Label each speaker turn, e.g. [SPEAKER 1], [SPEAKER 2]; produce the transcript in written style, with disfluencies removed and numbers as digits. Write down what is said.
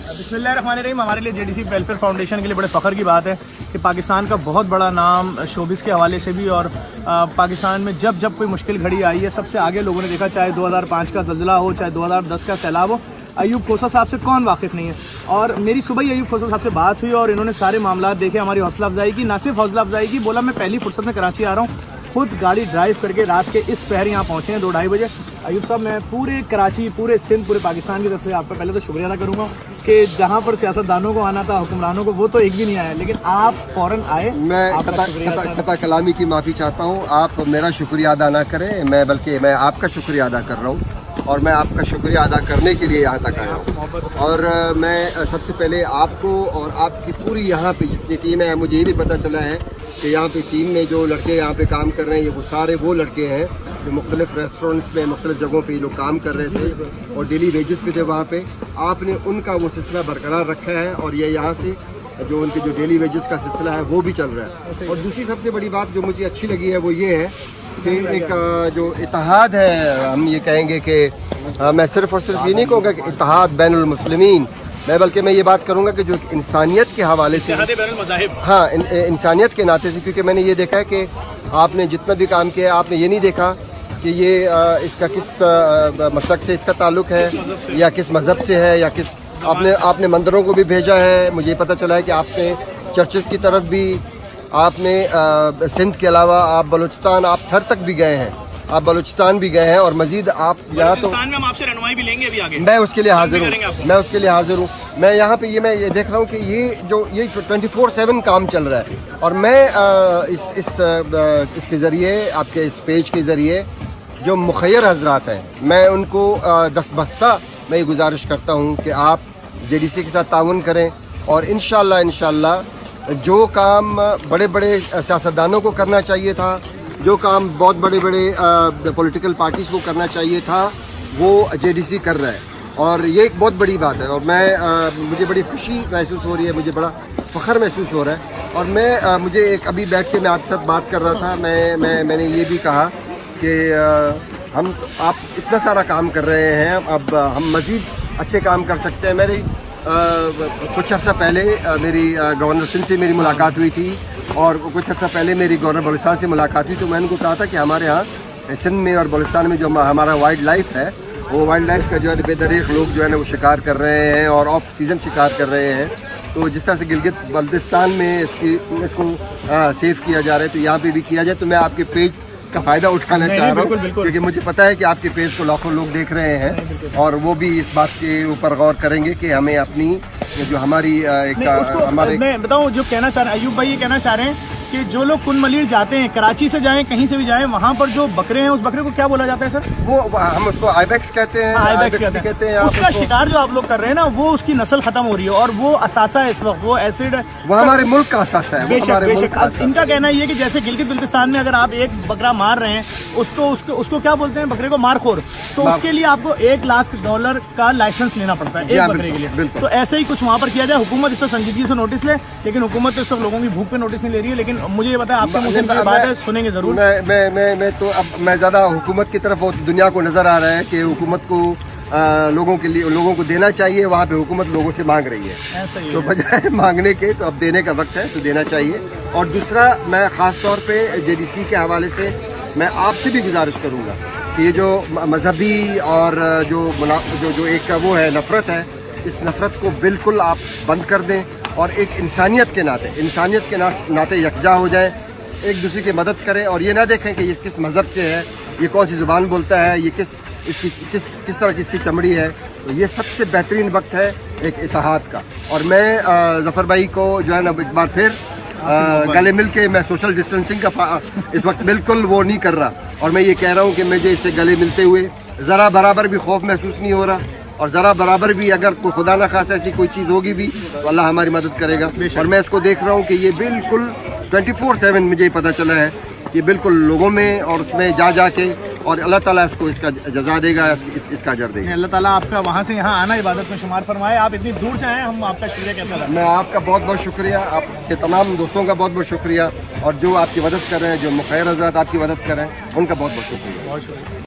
[SPEAKER 1] बिस्मिल्लाहिर्रहमानिर्रहीम। हमारे लिए जेडीसी वेलफेयर फाउंडेशन के लिए बड़े फ़ख्र की बात है कि पाकिस्तान का बहुत बड़ा नाम शोबिस के हवाले से भी और पाकिस्तान में जब जब कोई मुश्किल घड़ी आई है सबसे आगे लोगों ने देखा, चाहे 2005 का ज़ल्ज़ला हो, चाहे 2010 का सैलाब हो। अयूब खोसा साहब से कौन वाकिफ़ नहीं है। और मेरी सुबह ही अयूब खोसा साहब से बात हुई और इन्होंने सारे मामला देखे, हमारी हौसला अफजाई की। ना सिर्फ हौसला अफजाई की, बोला मैं पहली फुर्सत में कराची आ रहा हूँ, खुद गाड़ी ड्राइव करके रात के इस पहर यहाँ पहुँचे हैं 2-2:30 बजे। अयूब साहब, मैं पूरे कराची, पूरे सिंध, पूरे पाकिस्तान की तरफ से आपका पहले तो शुक्रिया अदा करूँगा कि जहाँ पर सियासतदानों को आना था, हुक्मरानों को, वो तो एक भी नहीं आया, लेकिन आप फ़ौरन आए।
[SPEAKER 2] मैं कता कलामी की माफ़ी चाहता हूँ, आप मेरा शुक्रिया अदा ना करें, बल्कि मैं आपका शुक्रिया अदा कर रहा हूँ और मैं आपका शुक्रिया अदा करने के लिए यहाँ तक आया हूँ। और मैं सबसे पहले आपको और आपकी पूरी यहाँ पे जितनी टीम है, मुझे ये भी पता चला है कि यहाँ पे टीम में जो लड़के यहाँ पे काम कर रहे हैं, ये वो सारे वो लड़के हैं जो मुख्तलिफ रेस्टोरेंट्स में, मुख्तलिफ जगहों पे लोग काम कर रहे थे और डेली वेजेस पे थे वहाँ पे। आपने उनका वो सिलसिला बरकरार रखा है और ये यहाँ से जो उनके जो डेली वेजेस का सिलसिला है वो भी चल रहा है। और दूसरी सबसे बड़ी बात जो मुझे अच्छी लगी है वो ये है कि एक जो इत्तेहाद है, हम ये कहेंगे कि मैं सिर्फ और सिर्फ ये नहीं कहूँगा कि इत्तेहाद बैनुल मुस्लिमीन, बल्कि मैं ये बात करूँगा कि जो इंसानियत के हवाले से, हाँ, इंसानियत के नाते से, क्योंकि मैंने ये देखा है कि आपने जितना भी काम किया है, आपने ये नहीं देखा कि ये इसका किस मसलक से इसका ताल्लुक़ है या किस मज़हब से है या किस, आपने मंदिरों को भी भेजा है। मुझे पता चला है कि आपने चर्चेस की तरफ भी, आपने सिंध के अलावा आप बलूचिस्तान, आप थर तक भी गए हैं, आप बलूचिस्तान भी गए हैं और मजीद आप यहाँ तो
[SPEAKER 1] में हम आपसे रहनुमाई भी लेंगे अभी आगे।
[SPEAKER 2] मैं उसके लिए हाजिर हूँ, मैं यहाँ पे मैं ये देख रहा हूँ कि ये 24/7 काम चल रहा है। और मैं इसके ज़रिए, आपके इस पेज के ज़रिए जो मुखय्यर हजरात हैं, मैं उनको दस्तबस्ता मैं ये गुजारिश करता हूँ कि आप जेडीसी के साथ ताउन करें और इंशाअल्लाह जो काम बड़े बड़े सियासतदानों को करना चाहिए था, जो काम बहुत बड़े बड़े पॉलिटिकल पार्टीज़ को करना चाहिए था, वो जेडीसी कर रहा है और ये एक बहुत बड़ी बात है। और मुझे बड़ी खुशी महसूस हो रही है, मुझे बड़ा फ़ख्र महसूस हो रहा है। और मुझे एक अभी बैठ के मैं आपके साथ बात कर रहा था, मैंने ये भी कहा कि आप इतना सारा काम कर रहे हैं, अब हम मज़ीद अच्छे काम कर सकते हैं। कुछ अर्सा पहले मेरी गवर्नर सिंध से मेरी मुलाकात हुई थी और कुछ अर्सा पहले मेरी गवर्नर बलूचिस्तान से मुलाकात हुई, तो मैंने उनको कहा था कि हमारे यहाँ सिंध में और बलूचिस्तान में जो हमारा वाइल्ड लाइफ है, वो वाइल्ड लाइफ का जो है बेदरीक लोग जो है ना वो शिकार कर रहे हैं और ऑफ सीज़न शिकार कर रहे हैं। तो जिस तरह से गिलगित बल्तिस्तान में इसको सेव किया जा रहा है, तो यहाँ पे भी किया जाए। तो मैं आपके पेज का फ़ायदा उठाना चाह रहा हूँ क्योंकि मुझे पता है कि आपके पेज को लाखों लोग देख रहे हैं और वो भी इस बात के ऊपर गौर करेंगे कि हमें अपनी जो हमारी
[SPEAKER 1] मैं बताऊँ, जो कहना चाह रहे हैं अयूब भाई, ये कहना चाह रहे हैं कि जो लोग कुन मलीर जाते हैं, कराची से जाएं, कहीं से भी जाएं, वहाँ पर जो बकरे हैं, उस बकरे को क्या बोला जाता है सर?
[SPEAKER 2] वो हम उसको आइबेक्स कहते हैं।
[SPEAKER 1] आइबेक्स कहते हैं। उसका शिकार जो आप लोग कर रहे हैं ना, वो उसकी नस्ल खत्म हो रही है और वो असासा है इस वक्त, वो एसिड है, वो
[SPEAKER 2] हमारे मुल्क का असासा है।
[SPEAKER 1] बेशक इनका कहना ये है कि जैसे गिलगित बल्तिस्तान में अगर आप एक बकरा मार रहे हैं, उसको क्या बोलते हैं, बकरे को मारखोर, तो उसके लिए आपको $1 लाख का लाइसेंस लेना पड़ता है एक बकरे के लिए। तो ऐसे ही कुछ वहाँ पर किया जाए। हुकूमत इस पर संजीदगी से नोटिस ले, लेकिन हुकूमत तो सब लोगों की भूख पे नोटिस नहीं ले रही है। लेकिन मुझे ये बताया, आपके मुंह से बात है, सुनेंगे जरूर।
[SPEAKER 2] मैं तो अब मैं ज़्यादा हुकूमत की तरफ दुनिया को नज़र आ रहा है कि हुकूमत को लोगों को देना चाहिए, वहाँ पे हुकूमत लोगों से मांग रही है, तो बजाय मांगने के तो अब देने का वक्त है, तो देना चाहिए। और दूसरा, मैं ख़ास तौर पे जेडीसी के हवाले से मैं आपसे भी गुजारिश करूँगा कि ये जो मजहबी और जो एक वो है नफ़रत है, इस नफ़रत को बिल्कुल आप बंद कर दें और एक इंसानियत के नाते यकजा हो जाए, एक दूसरे की मदद करें और ये ना देखें कि ये किस मज़हब से है, ये कौन सी ज़ुबान बोलता है, ये किस तरह की इसकी चमड़ी है। तो ये सबसे बेहतरीन वक्त है एक इत्तेहाद का। और मैं ज़फ़र भाई को जो है ना एक बार फिर गले मिल के, मैं सोशल डिस्टेंसिंग का इस वक्त बिल्कुल वो नहीं कर रहा और मैं ये कह रहा हूँ कि मुझे इससे गले मिलते हुए ज़रा बराबर भी खौफ महसूस नहीं हो रहा और ज़रा बराबर भी अगर कोई खुदा न खासा ऐसी कोई चीज़ होगी भी तो अल्लाह हमारी मदद करेगा। और मैं इसको देख रहा हूँ कि ये बिल्कुल 24/7 मुझे पता चला है कि बिल्कुल लोगों में और उसमें जा के और अल्लाह ताला इसको इसका जज़ा देगा, इसका अजर देगा।
[SPEAKER 1] अल्लाह ताला आपका वहाँ से यहाँ आना इबादत में शुमार फरमाए। आप इतनी दूर से आए, हम आपका शुक्रिया कहते हैं।
[SPEAKER 2] मैं आपका बहुत बहुत शुक्रिया, आपके तमाम दोस्तों का बहुत बहुत शुक्रिया और जो आपकी मदद कर रहे हैं, जो मुखैर हज़रात आपकी मदद कर रहे हैं, उनका बहुत बहुत शुक्रिया।